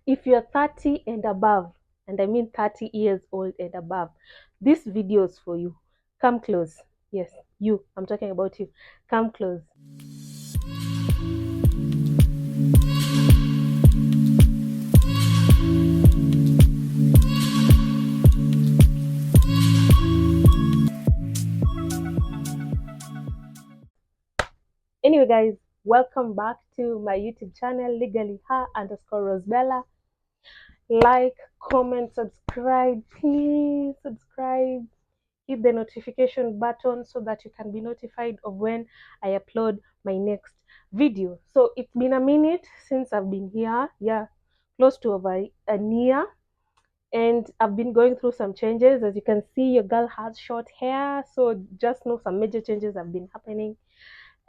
if you're 30 and above, and I mean 30 years old and above, this video is for you. Come close. Yes, you. I'm talking about you. Come close. Anyway, guys, welcome back to my YouTube channel, legally her underscore Rosbella. Like, comment, subscribe. Please subscribe. Hit the notification button so that you can be notified of when I upload my next video. So it's been a minute since I've been here. Yeah, close to over a year. And I've been going through some changes. As you can see, your girl has short hair. So just know some major changes have been happening.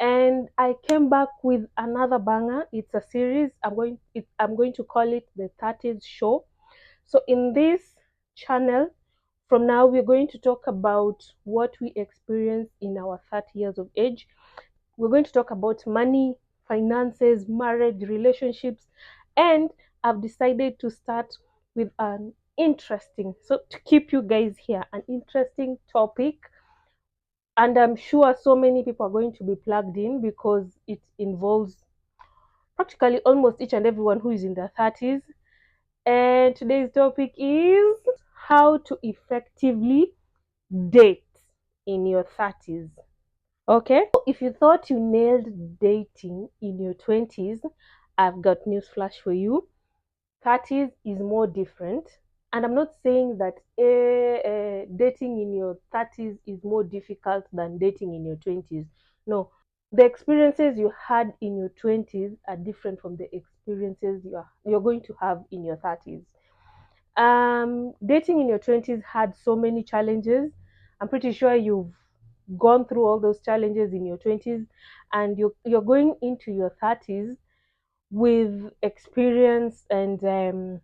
And I came back with another banger. It's a series. I'm going to call it the 30's show. So in this channel, from now we're going to talk about what we experience in our 30 years of age. We're going to talk about money, finances, marriage, relationships, and I've decided to start with an interesting, so to keep you guys here, an interesting topic. And I'm sure so many people are going to be plugged in because it involves practically almost each and everyone who is in their 30s. And today's topic is how to effectively date in your 30s. Okay? So if you thought you nailed dating in your 20s, I've got news flash for you. 30s is more different. And I'm not saying that dating in your 30s is more difficult than dating in your 20s. No, the experiences you had in your 20s are different from the experiences you're going to have in your 30s. Dating in your 20s had so many challenges. I'm pretty sure you've gone through all those challenges in your 20s, and you're going into your 30s with experience and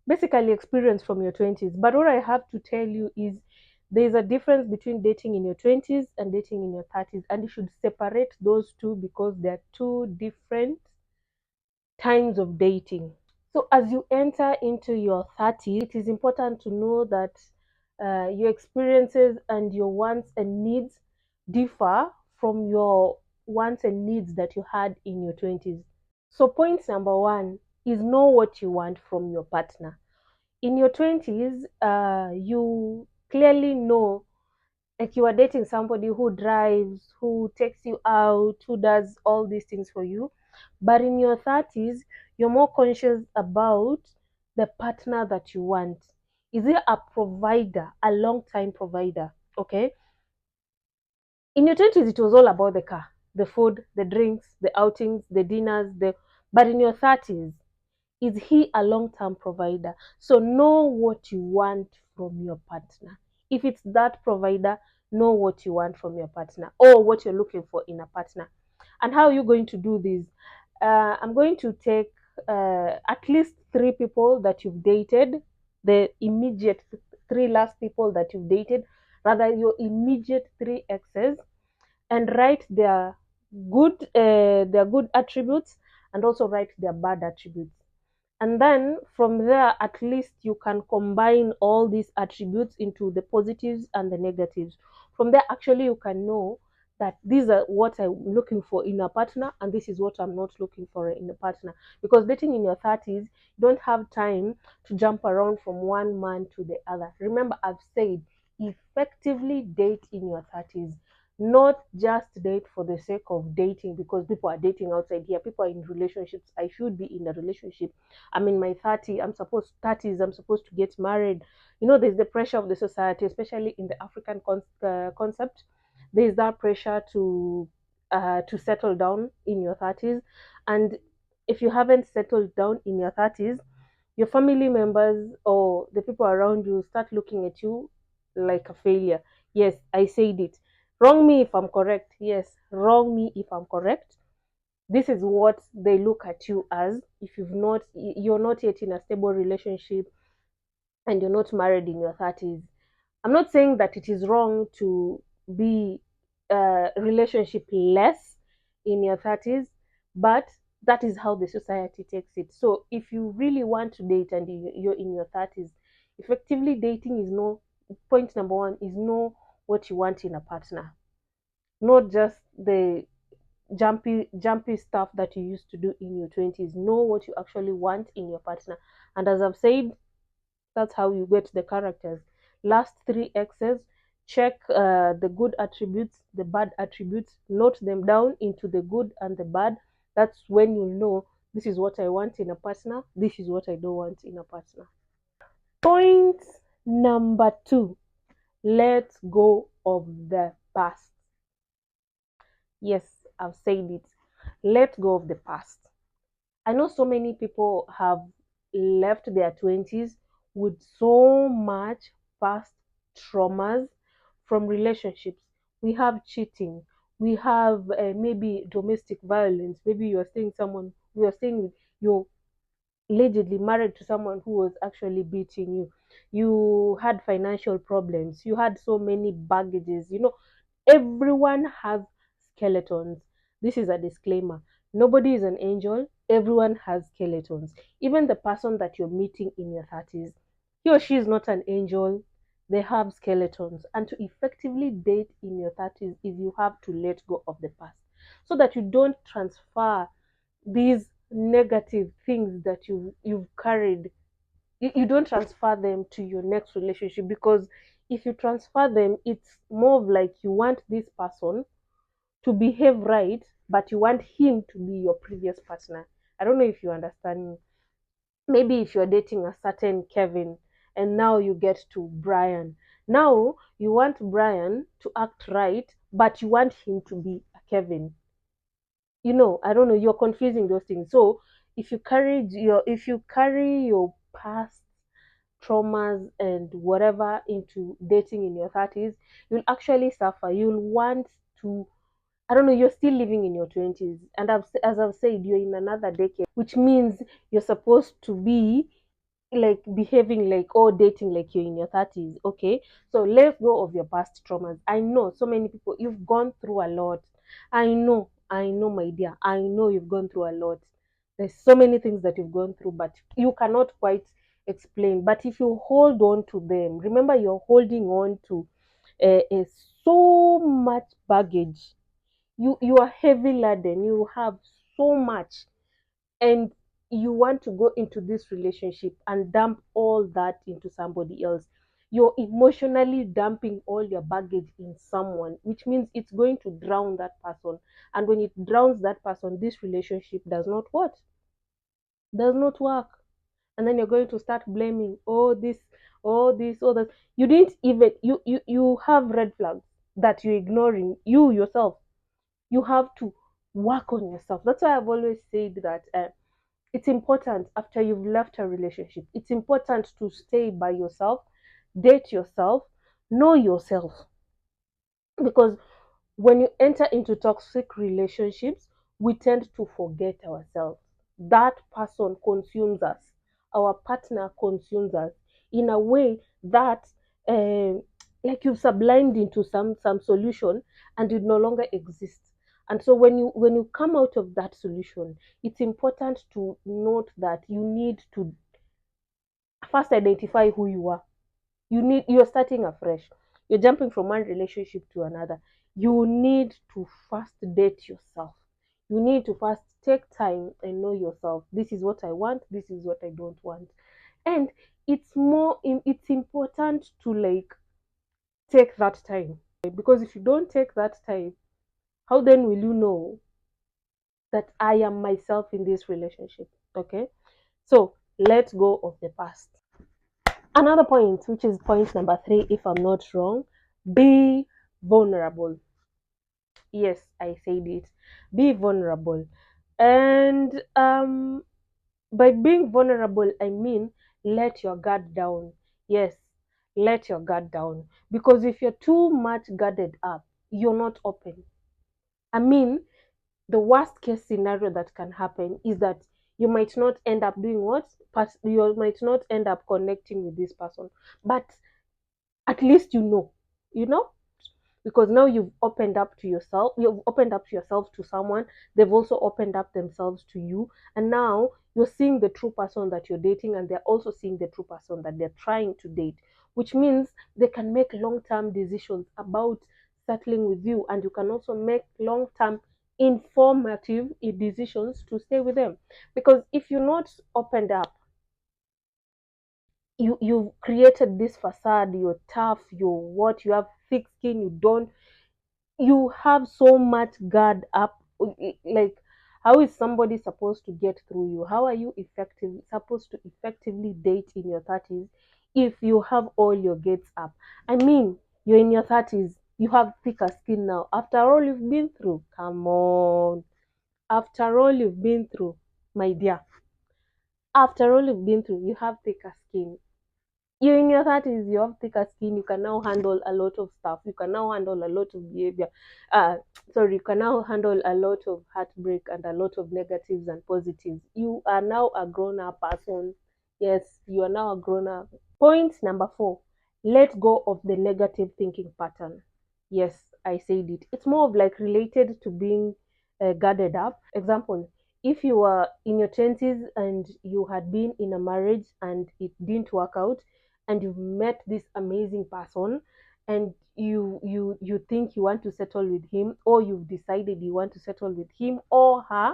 basically experience from your 20s. But what I have to tell you is there's a difference between dating in your 20s and dating in your 30s, and you should separate those two because they're two different times of dating. So as you enter into your 30s, it is important to know that your experiences and your wants and needs differ from your wants and needs that you had in your 20s. So point number one is know what you want from your partner. In your 20s, you clearly know, like you are dating somebody who drives, who takes you out, who does all these things for you. But in your 30s, you're more conscious about the partner that you want. Is it a provider, a long time provider? Okay. In your 20s, it was all about the car, the food, the drinks, the outings, the dinners, but in your 30s, is he a long-term provider? So know what you want from your partner. If it's that provider, know what you want from your partner or what you're looking for in a partner. And how are you going to do this? I'm going to take at least three people that you've dated, the immediate three last people that you've dated, rather your immediate three exes, and write their good attributes and also write their bad attributes. And then from there, at least you can combine all these attributes into the positives and the negatives. From there, actually, you can know that these are what I'm looking for in a partner, and this is what I'm not looking for in a partner. Because dating in your 30s, you don't have time to jump around from one man to the other. Remember, I've said effectively date in your 30s, not just date for the sake of dating because people are dating outside here, people are in relationships. I should be in a relationship. I'm in my 30s, I'm supposed to get married. You know, there's the pressure of the society, especially in the African concept. There's that pressure to settle down in your 30s. And if you haven't settled down in your 30s, your family members or the people around you start looking at you like a failure. Yes, I said it. Wrong me if I'm correct. Yes, wrong me if I'm correct. This is what they look at you as if you're not yet in a stable relationship and you're not married in your 30s. I'm not saying that it is wrong to be relationship less in your 30s, but That is how the society takes it. So if you really want to date and you're in your 30s, effectively dating is no point number one is know what you want in a partner, not just the jumpy stuff that you used to do in your 20s. Know what you actually want in your partner. And as I've said, that's how you get the characters. Last three X's, check the good attributes, the bad attributes, note them down into the good and the bad. That's when you know this is what I want in a partner, this is what I don't want in a partner. Point number two, let go of the past. Yes, I've said it. Let go of the past. I know so many people have left their 20s with so much past traumas from relationships. We have cheating, we have maybe domestic violence. Maybe you're staying with, you're allegedly married to someone who was actually beating you. You had financial problems, you had so many baggages. Everyone has skeletons. This is a disclaimer. Nobody is an angel. Everyone has skeletons. Even the person that you're meeting in your 30s, he or she is not an angel. They have skeletons. And to effectively date in your 30s is you have to let go of the past so that you don't transfer these negative things that you've carried. You don't transfer them to your next relationship, because if you transfer them, it's more of like you want this person to behave right, but you want him to be your previous partner. I don't know if you understand me. Maybe if you're dating a certain Kevin and now you get to Brian, now you want Brian to act right, but you want him to be a Kevin. I don't know, you're confusing those things. So if you carry your past traumas and whatever into dating in your 30s, you'll actually suffer. You'll want to, I don't know, you're still living in your 20s. And as I've said, you're in another decade, which means you're supposed to be like behaving like, or dating like you're in your 30s. Okay, so let go of your past traumas. I know so many people, you've gone through a lot. I know, my dear, I know you've gone through a lot. There's so many things that you've gone through, but you cannot quite explain. But if you hold on to them, remember, you're holding on to so much baggage. You are heavy laden, you have so much, and you want to go into this relationship and dump all that into somebody else. You're emotionally dumping all your baggage in someone, which means it's going to drown that person. And when it drowns that person, this relationship does not work. And then you're going to start blaming, this, all that. You didn't even, you have red flags that you're ignoring. You yourself, you have to work on yourself. That's why I've always said that it's important, after you've left a relationship, it's important to stay by yourself, date yourself, know yourself. Because when you enter into toxic relationships, we tend to forget ourselves. That person consumes us, our partner consumes us in a way that, um, like, you've sublimed into some solution, and it no longer exists. And so when you come out of that solution, it's important to note that you need to first identify who you are. You're starting afresh. You're jumping from one relationship to another. You need to first date yourself. You need to first take time and know yourself. This is what I want, this is what I don't want. And it's important to, like, take that time, because if you don't take that time, how then will you know that I am myself in this relationship? Okay, so let go of the past. Another point, which is point number three, if I'm not wrong, be vulnerable. Yes, I said it. Be vulnerable. And by being vulnerable, I mean let your guard down. Yes, let your guard down. Because if you're too much guarded up, you're not open. I mean, the worst case scenario that can happen is that you might not end up doing what? You might not end up connecting with this person. But at least you know. because now you've opened up to yourself, you've opened up yourself to someone, they've also opened up themselves to you, and now you're seeing the true person that you're dating, and they're also seeing the true person that they're trying to date, which means they can make long-term decisions about settling with you, and you can also make long-term informative decisions to stay with them. Because if you're not opened up, you've created this facade, you're tough, you're what, you have thick skin, you have so much guard up. Like, how is somebody supposed to get through you? How are you effective supposed to effectively date in your 30s if you have all your gates up? I mean, you're in your 30s, you have thicker skin now after all you've been through. Come on, after all you've been through, my dear, after all you've been through, you have thicker skin. You're in your 30s, you have thicker skin, you can now handle a lot of stuff, you can now handle a lot of behavior. Uh, sorry, you can now handle a lot of heartbreak and a lot of negatives and positives. You are now a grown up person. Yes, you are now a grown up. Point number 4, let go of the negative thinking pattern. Yes, I said it. It's more of like related to being guarded up. Example, if you were in your 20s and you had been in a marriage and it didn't work out, and you met this amazing person, and you think you want to settle with him, or you've decided you want to settle with him or her,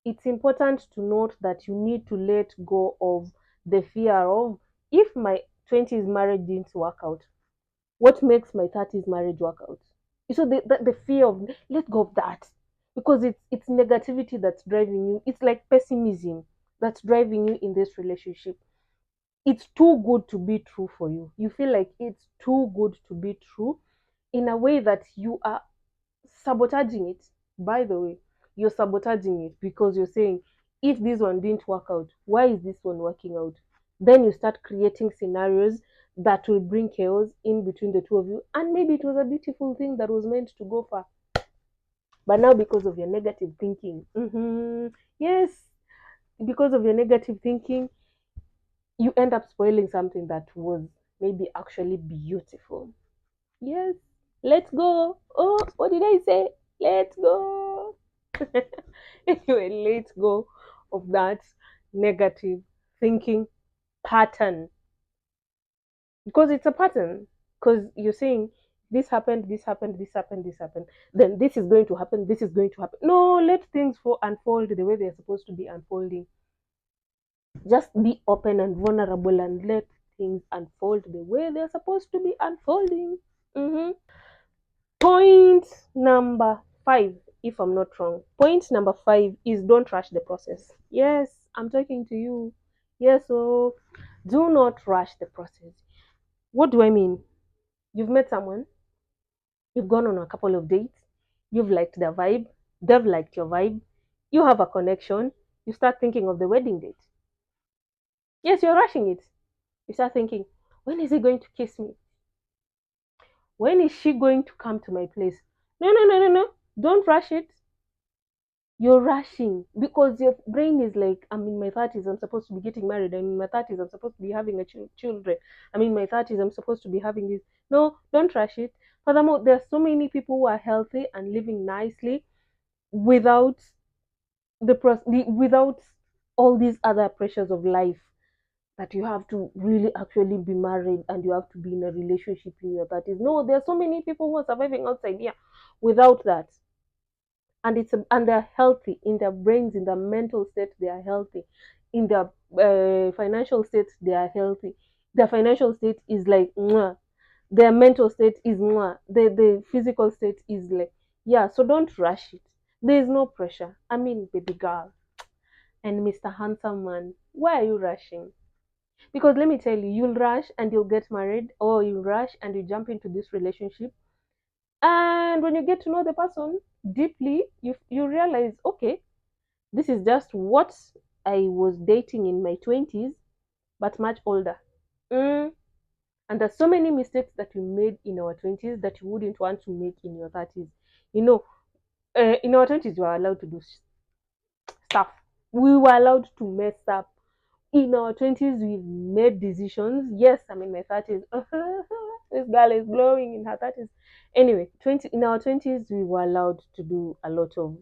it's important to note that you need to let go of the fear of, if my 20s marriage didn't work out, what makes my 30s marriage work out? So the fear of, let go of that, because it's negativity that's driving you. It's like pessimism that's driving you in this relationship. It's too good to be true for you. You feel like it's too good to be true, in a way that you are sabotaging it. By the way, you're sabotaging it because you're saying, if this one didn't work out, why is this one working out? Then you start creating scenarios that will bring chaos in between the two of you. And maybe it was a beautiful thing that was meant to go far. But now, because of your negative thinking, yes, because of your negative thinking, you end up spoiling something that was maybe actually beautiful. Yes, let's go. Oh, what did I say? Let's go. Anyway, let's go of that negative thinking pattern, because it's a pattern. Because you're saying, this happened, this happened, this happened, this happened, then this is going to happen, this is going to happen. No, let things unfold the way they're supposed to be unfolding. Just be open and vulnerable and let things unfold the way they're supposed to be unfolding. Mm-hmm. Point number 5, if I'm not wrong. Point number 5 is, don't rush the process. Yes, I'm talking to you. Yes, so do not rush the process. What do I mean? You've met someone, you've gone on a couple of dates, you've liked their vibe, they've liked your vibe, you have a connection, you start thinking of the wedding date. Yes, you're rushing it. You start thinking, when is he going to kiss me? When is she going to come to my place? No, no, no, no, no. Don't rush it. You're rushing because your brain is like, I'm in my 30s, I'm supposed to be getting married. I'm in my 30s, I'm supposed to be having children. I'm in my 30s, I'm supposed to be having this. No, don't rush it. Furthermore, there are so many people who are healthy and living nicely without without all these other pressures of life, that you have to really actually be married and you have to be in a relationship in your 30s. No, there are so many people who are surviving outside here without that, and and they're healthy in their brains, in their mental state they are healthy, in their financial state they are healthy. Their financial state is like mwah. Their mental state is mwah. The physical state is like, yeah. So don't rush it. There is no pressure. I mean, baby girl and Mr. Handsome Man, why are you rushing? Because let me tell you, you'll rush and you'll get married, or you rush and you jump into this relationship, and when you get to know the person deeply, you realize, okay, this is just what I was dating in my 20s, but much older. Mm. And there's so many mistakes that we made in our 20s that you wouldn't want to make in your 30s. You know, in our 20s, you are allowed to do stuff. We were allowed to mess up. In our 20s, we've made decisions. Yes, I'm in my 30s. This girl is glowing in her 30s. Anyway, 20 in our 20s we were allowed to do a lot of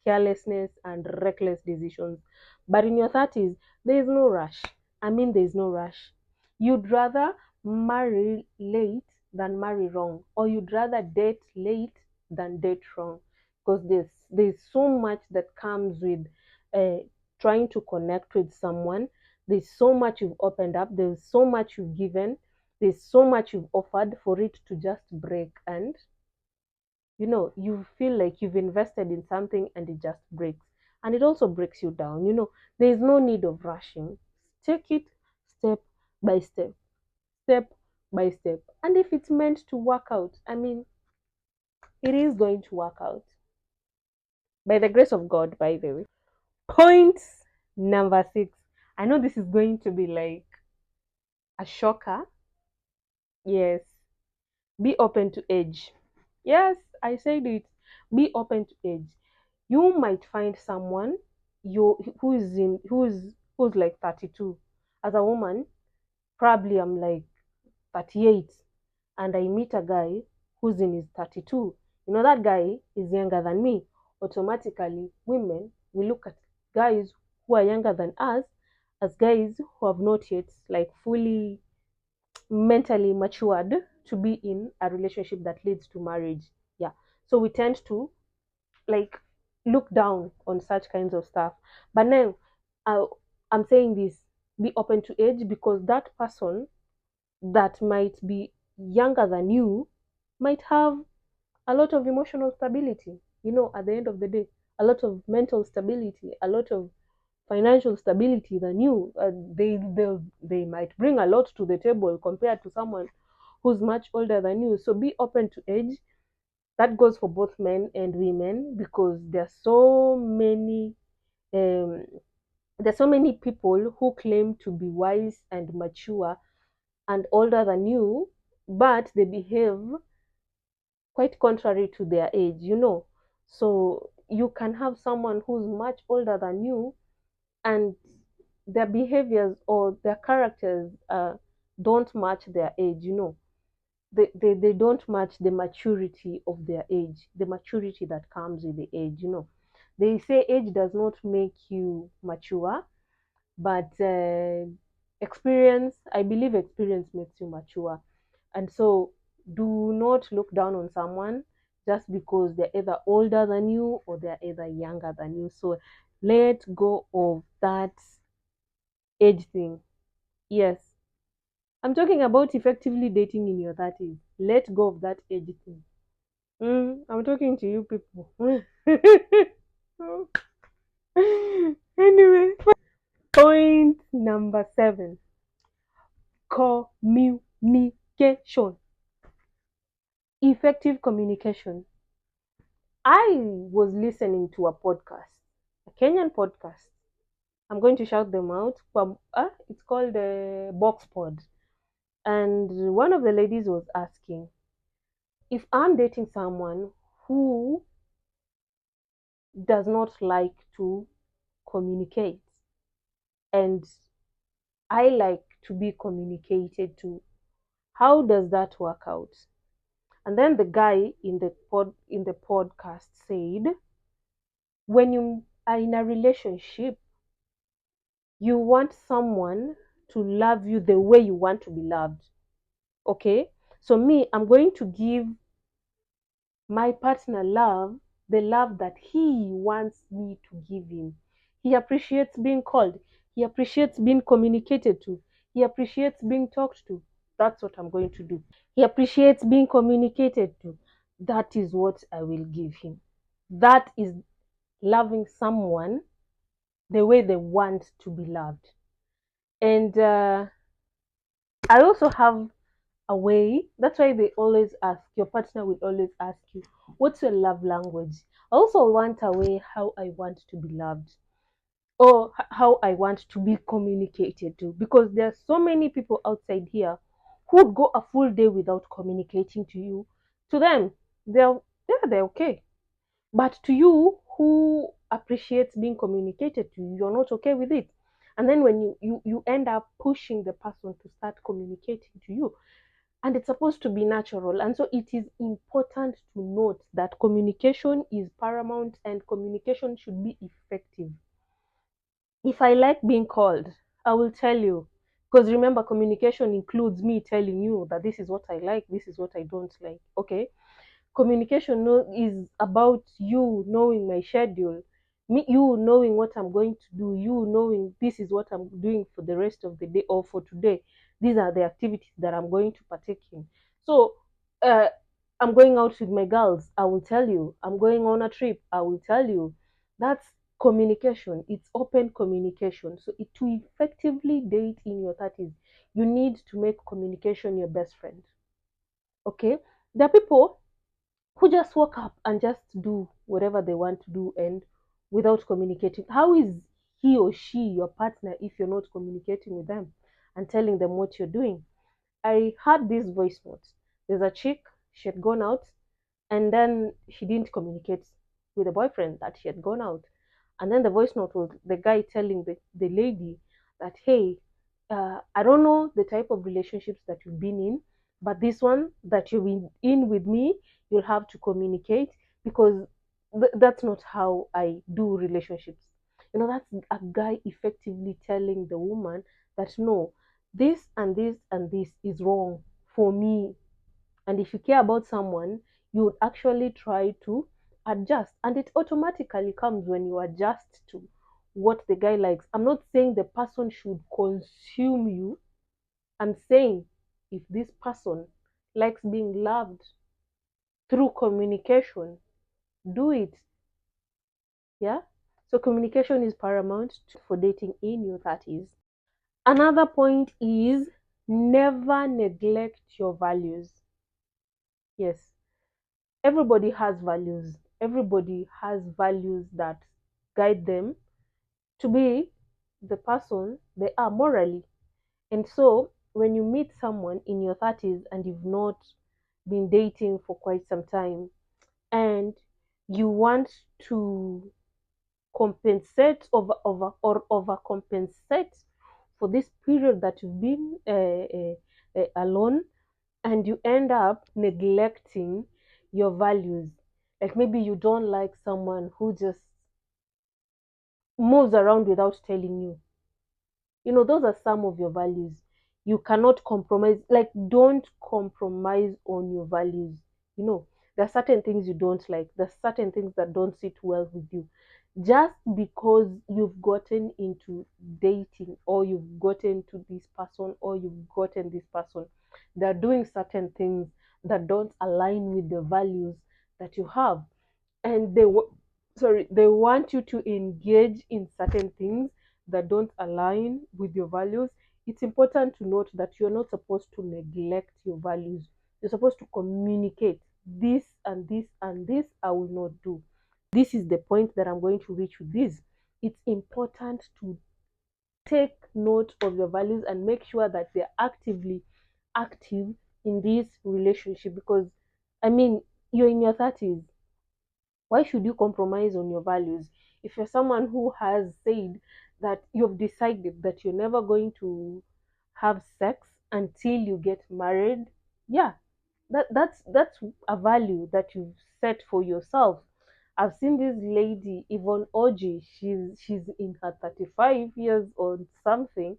carelessness and reckless decisions. But in your 30s, there is no rush. I mean, there is no rush. You'd rather marry late than marry wrong, or you'd rather date late than date wrong, because there's so much that comes with uh, trying to connect with someone. There's so much you've opened up. There's so much you've given. There's so much you've offered for it to just break. And you feel like you've invested in something and it just breaks. And it also breaks you down. There's no need of rushing. Take it step by step, step by step. And if it's meant to work out, I mean, it is going to work out. By the grace of God, by the way. Point number 6. I know this is going to be like a shocker. Yes, be open to age. Yes, I said it. Be open to age. You might find someone who's like 32. As a woman, probably I'm like 38, and I meet a guy who's in his 32. That guy is younger than me. Automatically, women we look at guys who are younger than us as guys who have not yet like fully mentally matured to be in a relationship that leads to marriage. Yeah. So we tend to like look down on such kinds of stuff. But now, uh, I'm saying this: be open to age, because that person that might be younger than you might have a lot of emotional stability. At the end of the day, a lot of mental stability, a lot of financial stability than you. They might bring a lot to the table compared to someone who's much older than you. So be open to age. That goes for both men and women, because um, there's so many people who claim to be wise and mature and older than you, but they behave quite contrary to their age. So you can have someone who's much older than you, and their behaviors or their characters don't match their age. They don't match the maturity of their age, the maturity that comes with the age. They say age does not make you mature, but I believe experience makes you mature. And so do not look down on someone just because they're either older than you or they're either younger than you. So let go of that age thing. Yes, I'm talking about effectively dating in your 30s. Let go of that age thing. I'm talking to you people. Anyway, point number 7: communication. Effective communication. I was listening to a podcast, a Kenyan podcast. I'm going to shout them out. It's called Box Pod. And one of the ladies was asking, if I'm dating someone who does not like to communicate, and I like to be communicated to, how does that work out? And then the guy in the podcast said, when you are in a relationship, you want someone to love you the way you want to be loved. Okay? So me, I'm going to give my partner love, the love that he wants me to give him. He appreciates being called. He appreciates being communicated to. He appreciates being talked to. That's what I'm going to do. He appreciates being communicated to. That is what I will give him. That is loving someone the way they want to be loved. And I also have a way. That's why they always ask, your partner will always ask you, what's your love language? I also want a way how I want to be loved, or how I want to be communicated to, because there are so many people outside here who would go a full day without communicating to you. To them, they're yeah, they're okay. But to you who appreciates being communicated to, you're not okay with it. And then when you end up pushing the person to start communicating to you, and it's supposed to be natural. And so it is important to note that communication is paramount and communication should be effective. If I like being called, I will tell you. Because remember, communication includes me telling you that this is what I like, this is what I don't like. Okay. Communication is about you knowing my schedule, me, you knowing what I'm going to do, you knowing this is what I'm doing for the rest of the day or for today. These are the activities that I'm going to partake in. So, uh, I'm going out with my girls, I will tell you. I'm going on a trip, I will tell you. That's communication. It's open communication. So, to effectively date in your 30s, you need to make communication your best friend. Okay? There are people who just walk up and just do whatever they want to do and without communicating. How is he or she your partner if you're not communicating with them and telling them what you're doing? I had this voice note. There's a chick, she had gone out and then she didn't communicate with the boyfriend that she had gone out. And then the voice note was the guy telling the lady that, hey, I don't know the type of relationships that you've been in, but this one that you've been in with me, you'll have to communicate because that's not how I do relationships. That's a guy effectively telling the woman that no, this and this and this is wrong for me. And if you care about someone, you would actually try to adjust. And it automatically comes when you adjust to what the guy likes. I'm not saying the person should consume you. I'm saying if this person likes being loved through communication, do it. Yeah. So communication is paramount for dating in your 30s. Another point is never neglect your values. Yes, everybody has values. Everybody has values that guide them to be the person they are morally. And so, when you meet someone in your 30s and you've not been dating for quite some time, and you want to compensate or overcompensate for this period that you've been alone, and you end up neglecting your values. Like maybe you don't like someone who just moves around without telling you. Those are some of your values. You cannot compromise. Like, don't compromise on your values. You know, there are certain things you don't like, there are certain things that don't sit well with you. Just because you've gotten into dating or you've gotten to this person or you've gotten this person, they're doing certain things that don't align with the values that you have, and they want you to engage in certain things that don't align with your values. It's important to note that you're not supposed to neglect your values. You're supposed to communicate this and this and this I will not do. This is the point that I'm going to reach with this. It's important to take note of your values and make sure that they're actively active in this relationship, because I mean, you're in your 30s. Why should you compromise on your values? If you're someone who has said that you've decided that you're never going to have sex until you get married, yeah, that's a value that you've set for yourself. I've seen this lady, Yvonne Oji, she's in her 35 years or something,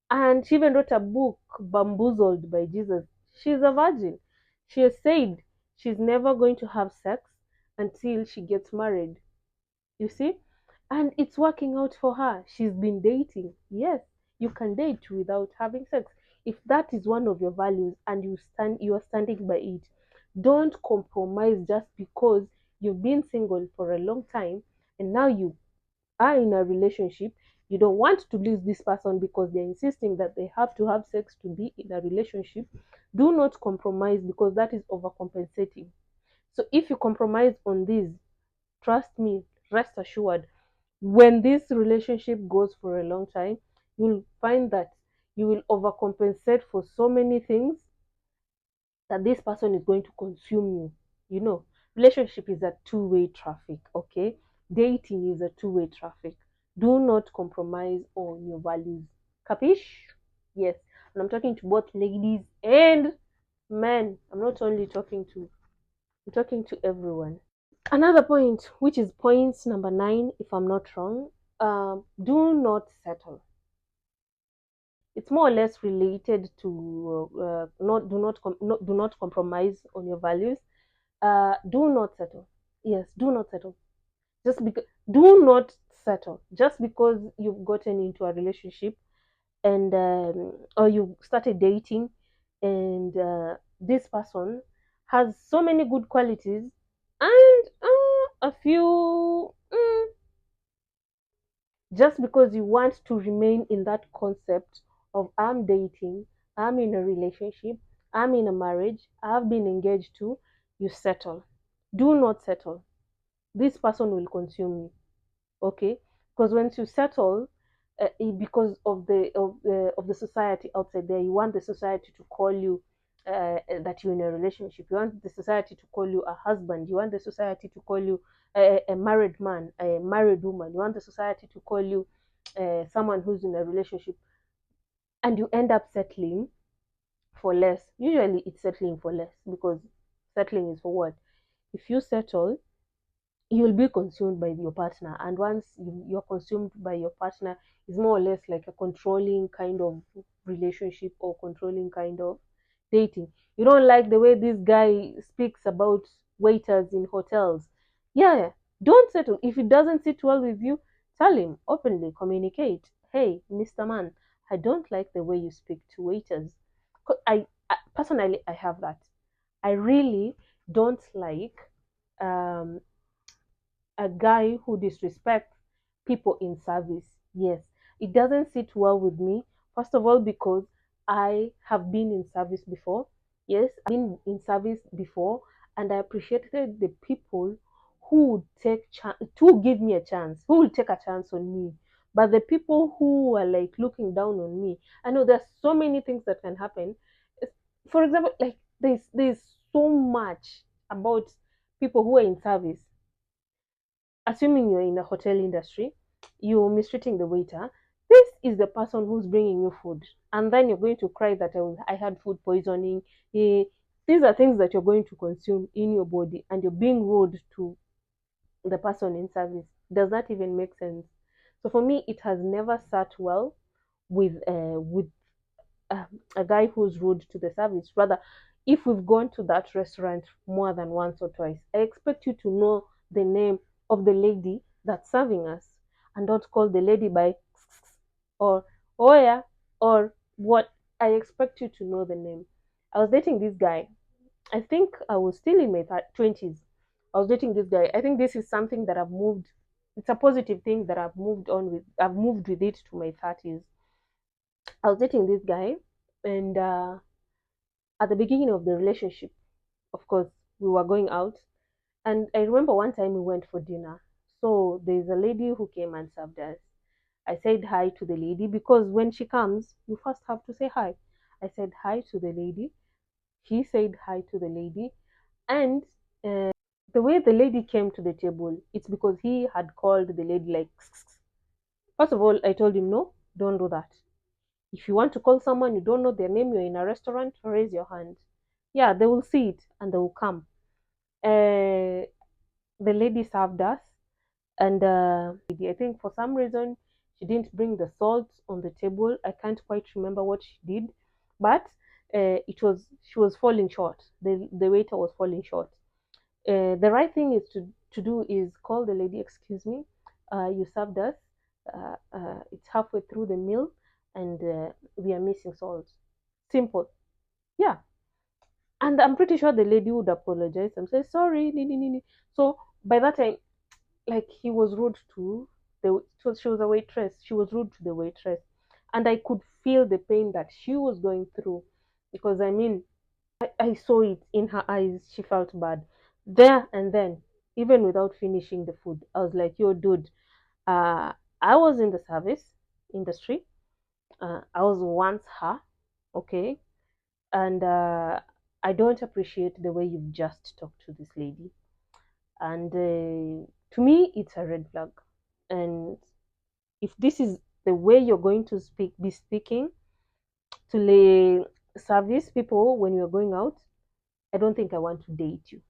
and she even wrote a book, Bamboozled by Jesus. She's a virgin. She has said she's never going to have sex until she gets married. You see? And it's working out for her. She's been dating. Yes, you can date without having sex. If that is one of your values and you are standing by it, don't compromise just because you've been single for a long time and now you are in a relationship. You don't want to lose this person because they're insisting that they have to have sex to be in a relationship. Do not compromise, because that is overcompensating. So if you compromise on this, trust me, rest assured, when this relationship goes for a long time, you'll find that you will overcompensate for so many things that this person is going to consume you. Relationship is a two-way traffic, okay? Dating is a two-way traffic. Do not compromise on your values. Capish? Yes. And I'm talking to both ladies and Men, I'm not only talking to, I'm talking to everyone. Another point, which is point number 9, if I'm not wrong, do not settle. It's more or less related to not do not do not compromise on your values. Do not settle. Yes, do not settle. Just because do not settle just because you've gotten into a relationship and or you started dating and this person has so many good qualities and a few just because you want to remain in that concept of I'm dating, I'm in a relationship, I'm in a marriage, I've been engaged to, you settle. Do not settle. This person will consume you. Okay, because once you settle, because of the society outside there, you want the society to call you that you're in a relationship. You want the society to call you a husband. You want the society to call you a married man, a married woman. You want the society to call you someone who's in a relationship, and you end up settling for less. Usually, it's settling for less because settling is for what? If you settle, you'll be consumed by your partner, and once you're consumed by your partner, it's more or less like a controlling kind of relationship or controlling kind of dating. You don't like the way this guy speaks about waiters in hotels. Yeah, don't settle. If it doesn't sit well with you, tell him openly, communicate. Hey, Mr. Man, I don't like the way you speak to waiters. I personally, I have that. I really don't like um a guy who disrespects people in service. Yes, it doesn't sit well with me. First of all, because I have been in service before. Yes, I've been in service before, and I appreciated the people who would to give me a chance, who will take a chance on me. But the people who are like looking down on me, I know there's so many things that can happen. For example, like there's so much about people who are in service. Assuming you're in the hotel industry, you're mistreating the waiter. This is the person who's bringing you food, and then you're going to cry that I had food poisoning. Eh, these are things that you're going to consume in your body, and you're being rude to the person in service. Does that even make sense? So for me, it has never sat well with a guy who's rude to the service. Rather, if we've gone to that restaurant more than once or twice, I expect you to know the name of the lady that's serving us and don't call the lady by or oh yeah or what. I expect you to know the name. I was dating this guy. I think I was still in my 20s. I was dating this guy. I think this is something that I've moved. It's a positive thing that I've moved on with. I've moved with it to my 30s. I was dating this guy, and at the beginning of the relationship, of course, we were going out. And I remember one time we went for dinner. So there's a lady who came and served us. I said hi to the lady because when she comes, you first have to say hi. I said hi to the lady. He said hi to the lady. And the way the lady came to the table, it's because he had called the lady like, first of all, I told him, no, don't do that. If you want to call someone you don't know their name, you're in a restaurant, raise your hand. Yeah, they will see it and they will come. Uh, the lady served us, and I think for some reason she didn't bring the salt on the table. I can't quite remember what she did, but it was she was falling short. The waiter was falling short. The right thing is to do is call the lady. Excuse me, you served us. It's halfway through the meal, and we are missing salt. Simple. Yeah, and I'm pretty sure the lady would apologize and say sorry. So by that time, like he was rude to she was a waitress. She was rude to the waitress, and I could feel the pain that she was going through because I mean I saw it in her eyes. She felt bad there and then, even without finishing the food. I was like, yo, dude, uh, I was in the service industry. I was once her, okay, and I don't appreciate the way you've just talked to this lady. And to me, it's a red flag. And if this is the way you're going to be speaking to service people when we were going out, I don't think I want to date you.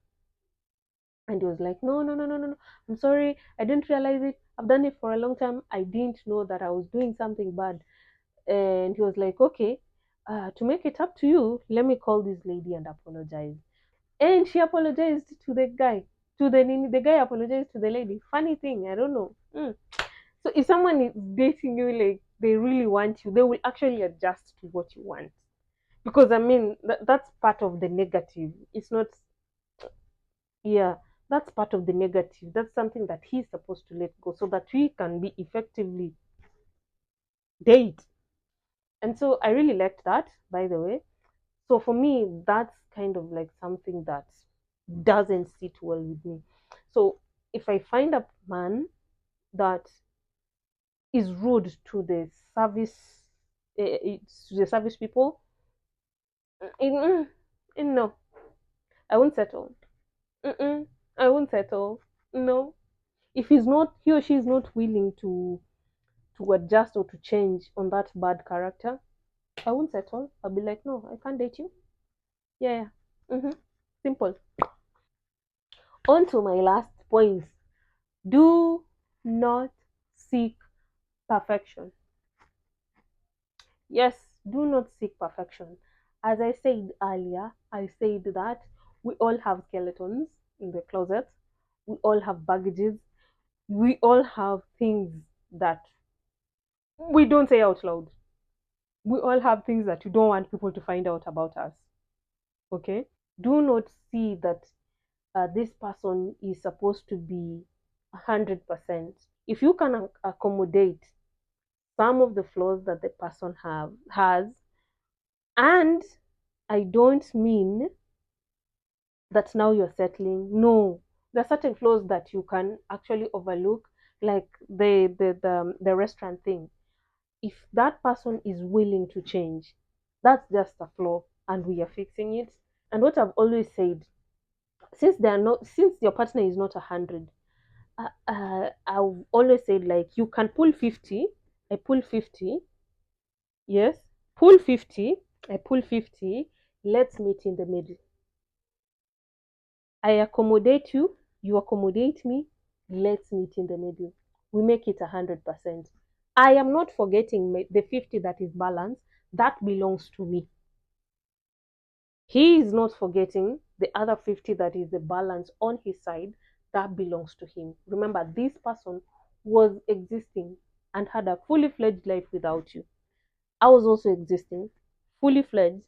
And he was like, no, no, no, no, no, no. I'm sorry. I didn't realize it. I've done it for a long time. I didn't know that I was doing something bad. And he was like, okay, to make it up to you, let me call this lady and apologize. And she apologized to the guy. To the guy apologized to the lady. Funny thing, I don't know. So if someone is dating you, like they really want you, they will actually adjust to what you want. Because I mean, that's part of the negative. It's not, yeah, that's part of the negative. That's something that he's supposed to let go so that we can be effectively date. And so I really liked that, by the way. So for me, that's kind of like something that doesn't sit well with me. So if I find a man that is rude to the service, to the service people, in, no, I won't settle. Mm-mm, I won't settle. No, if he or she is not willing to adjust or to change on that bad character, I won't settle. I'll be like, no, I can't date you. Yeah, yeah. Simple. On to my last point. Do not seek perfection. Yes, do not seek perfection. As I said earlier, I said that we all have skeletons in the closet. We all have baggages. We all have things that we don't say out loud. We all have things that you don't want people to find out about us. Okay? Do not see that this person is supposed to be 100%. If you can accommodate some of the flaws that the person has, and I don't mean that now you're settling. No, there are certain flaws that you can actually overlook, like the restaurant thing. If that person is willing to change, that's just a flaw, and we are fixing it. And what I've always said, since your partner is not 100, I've always said like you can pull 50. I pull 50. Yes, pull 50. I pull 50. Let's meet in the middle. I accommodate you. You accommodate me. Let's meet in the middle. We make it 100%. I am not forgetting the 50 that is balanced. That belongs to me. He is not forgetting the other 50 that is the balance on his side. That belongs to him. Remember, this person was existing and had a fully fledged life without you. I was also existing, fully fledged,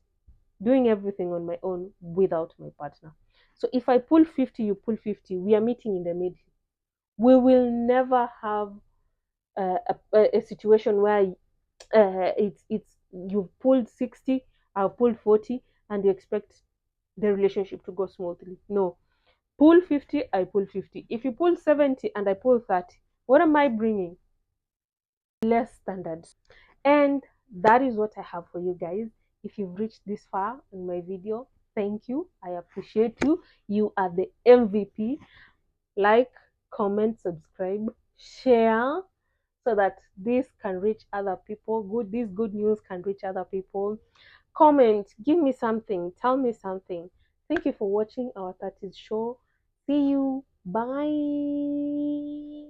doing everything on my own without my partner. So if I pull 50, you pull 50, we are meeting in the middle. We will never have a situation where it's you've pulled 60, I've pulled 40, and you expect the relationship to go smoothly. No. Pull 50, I pull 50. If you pull 70 and I pull 30, what am I bringing? Less standards. And that is what I have for you guys. If you've reached this far in my video, thank you. I appreciate you. You are the MVP. Like, comment, subscribe, share so that this can reach other people. This good news can reach other people. Comment, give me something, tell me something. Thank you for watching our 30's show. See you. Bye.